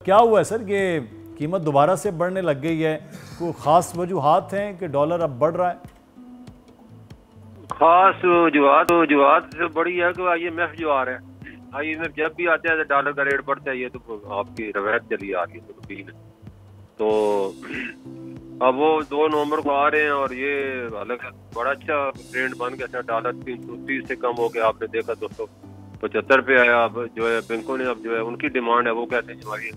क्या हुआ है सर, ये कीमत दोबारा से बढ़ने लग गई है? कोई ख़ास वजूहात हैं कि डॉलर अब बढ़ रहा है? खास वजूहात से बड़ी है कि IMF जो आ रहा है, IMF जब भी आता है तो डॉलर का रेट बढ़ता है। ये तो आपकी रवायत चली आ रही है तो अब वो 2 नवंबर को आ रहे हैं और ये हालांकि बड़ा अच्छा ट्रेंड बन गया था। डॉलर 330 से कम हो गया, आपने देखा 275 पे आया। अब जो है बैंकों ने अब जो है उनकी डिमांड है, वो कहते हैं हमारी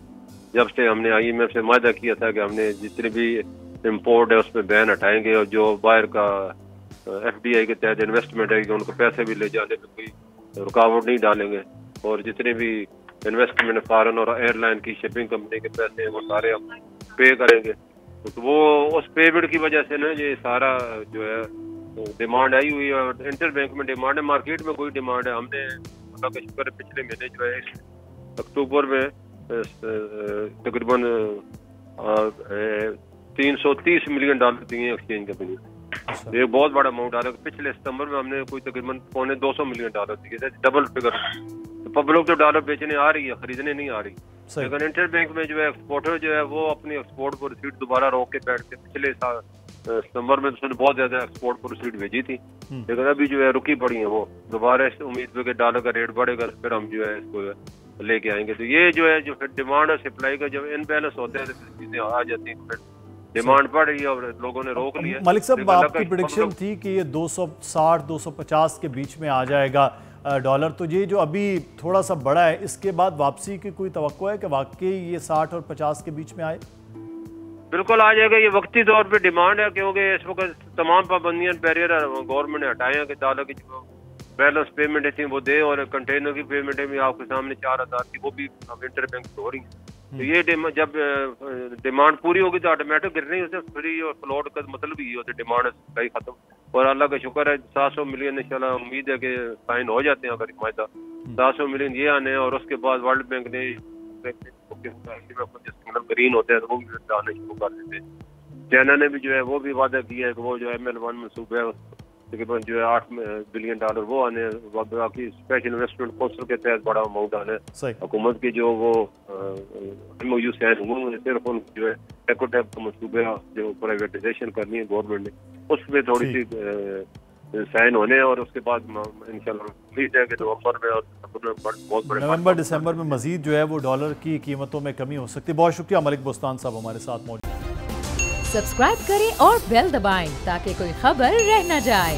जब से हमने IMF से वादा किया था कि हमने जितने भी इम्पोर्ट है उसमें बैन हटाएंगे और जो बाहर का FDI के तहत इन्वेस्टमेंट है उनको पैसे भी ले जाने में कोई रुकावट नहीं डालेंगे, और जितने भी इन्वेस्टमेंट फॉरेन और एयरलाइन की शिपिंग कंपनी के पैसे हैं वो सारे हम पे करेंगे। तो वो उस पेमेंट की वजह से ना ये सारा जो है डिमांड आई हुई है। और इंटर बैंक में डिमांड है, मार्केट में कोई डिमांड है। हमने अल्लाह का शुक्र है पिछले महीने जो है अक्टूबर में तकरीबन 330 मिलियन डॉलर दिए एक्सचेंज कंपनी ने। ये बहुत बड़ा अमाउंट आ रहा है। पिछले सितंबर में हमने कोई तकरीबन 250 मिलियन डॉलर दिए थे, डबल फिगर। तो पब्लिक तो डॉलर बेचने आ रही है, खरीदने नहीं आ रही। लेकिन इंटर बैंक में जो है एक्सपोर्टर जो है वो अपनी एक्सपोर्ट पर रिसीट दोबारा रोक के बैठते। पिछले साल सितंबर में उसने बहुत ज्यादा एक्सपोर्ट पर रिसीट भेजी थी, लेकिन अभी जो है रुकी पड़ी है। वो दोबारा उम्मीद पे डॉलर का रेट बढ़ेगा फिर हम जो है इसको लेके आएंगे। तो ये जो है जो फिर डिमांड और सप्लाई का जब इनबैलेंस होते हैं तो चीजें आ जाती हैं, फिर डिमांड बढ़ रही है और लोगों ने रोक लिया। मलिक साहब, आपकी प्रेडिक्शन थी कि ये 260-250 के बीच में आ जाएगा डॉलर, तो ये जो अभी थोड़ा सा बड़ा है, इसके बाद वापसी की कोई तवक्को है कि वाकई ये 60 और 50 के बीच में आए? बिल्कुल आ जाएगा। ये वक्ती तौर पे डिमांड है, क्योंकि इस वक्त तमाम पाबंदियां बैरियर गवर्नमेंट ने हटाए हैं कि डॉलर की जो बैलेंस पेमेंट थी वो दे, और कंटेनर की पेमेंट भी आपके सामने 4000 की वो भी इंटर बैंक से हो रही है। तो ये जब डिमांड पूरी होगी तो ऑटोमेटिक गिर रही है। फ्री और फ्लोट का मतलब ही होता है डिमांड सप्लाई खत्म। और अल्लाह का शुक्र है 700 मिलियन इंशाल्लाह उम्मीद है कि साइन हो जाते हैं अगर मायदा 700 मिलियन ये आने, और उसके बाद वर्ल्ड बैंक ने ग्रीन होते हैं तो वो भी आने शुरू कर देते हैं। चाइना ने भी जो है वो भी वादा किया है कि वो जो ML1 मनसूबा है तकरीबन जो है $8 बिलियन वो आने, बाकी स्पेशल इन्वेस्टमेंट काउंसिल के तहत बड़ा अमाउंट आने। हुकूमत की जो वो MOU साइन हुए सिर्फ उन जो है टेकोटैप का मनसूबे जो प्राइवेटाइजेशन करनी है गवर्नमेंट ने, उसमें थोड़ी सी साइन होने, और उसके बाद इंशाल्लाह उम्मीद है कि नवंबर में और बहुत बड़े नवंबर दिसंबर में मजीद जो है वो डॉलर की कीमतों में कमी हो सकती है। बहुत शुक्रिया मलिक बोस्तान साहब हमारे साथ मौजूद। सब्सक्राइब करें और बेल दबाएं ताकि कोई खबर रह न जाए।